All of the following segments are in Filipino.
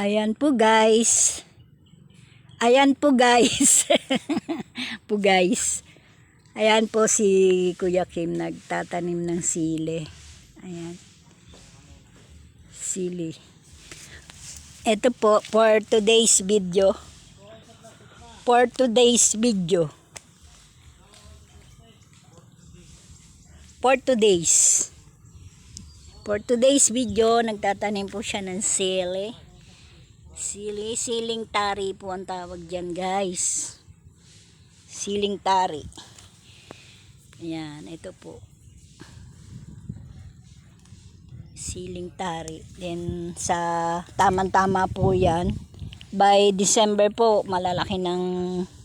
Ayan po guys. Ayan po guys. po guys. Ayan po si Kuya Kim nagtatanim ng sili. Ayan. Sili. Ito po for today's video. For today's video. For today's video, nagtatanim po siya ng sili. Siling tari po ang tawag dyan guys. Siling tari. Ayan, ito po. Siling tari. Then sa tamang-tama po yan. By December po, malalaki ng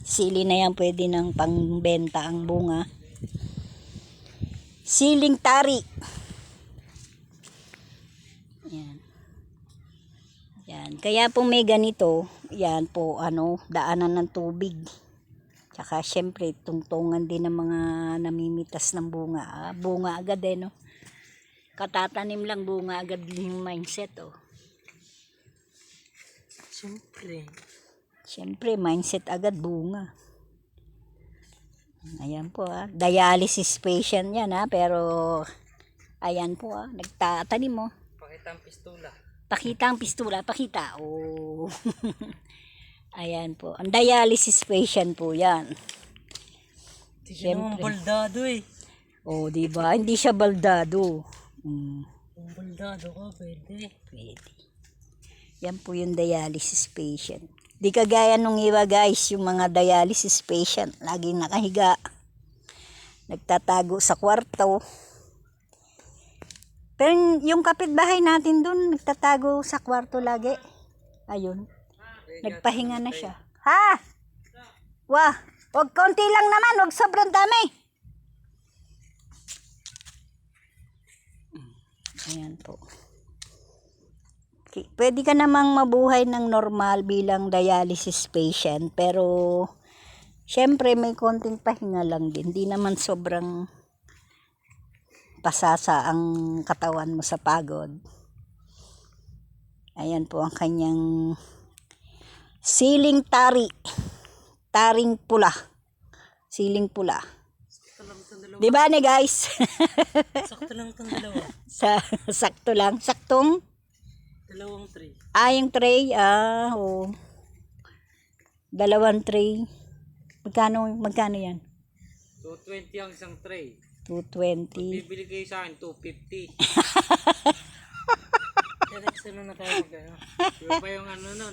sili na yan. Pwede nang pangbenta ang bunga. Siling tari. Ayan. Yan. Kaya po may ganito, yan po, daanan ng tubig. Tsaka syempre, tungtungan din ng mga namimitas ng bunga. Bunga agad no? Katatanim lang, bunga agad yung mindset, Syempre, mindset agad, bunga. Ayan po, dialysis patient yan, pero, ayan po, nagtatanim mo. Pakita ang pistula. Pakita ang pistula, pakita. Oh. Ayan po. Ang dialysis patient po 'yan. Siyempre. Baldado Oh, di ba? Hindi siya baldado. Kung baldado ka, pwede. Pwede. Yan po yung dialysis patient. Di kagaya nung iba guys, yung mga dialysis patient, laging nakahiga. Nagtatago sa kwarto. Pero yung kapitbahay natin dun, nagtatago sa kwarto lagi. Ayun. Nagpahinga na siya. Ha? Wah, wag konti lang naman, wag sobrang dami. Ayan po. Okay. Pwede ka namang mabuhay ng normal bilang dialysis patient, pero syempre may konting pahinga lang din. Hindi naman sobrang pasasa ang katawan mo sa pagod. Ayan po ang kanyang siling tari. Taring pula. Siling pula. Di ba ni guys? Sakto lang itong dalawa. Sakto lang. Saktong? Dalawang tray. Yung tray. Oh. Dalawang tray. Magkano yan? 220 ang isang tray. 220. Bibili kayo sa akin, 250. Kaya na tayo magkano. Yung pa yung nun,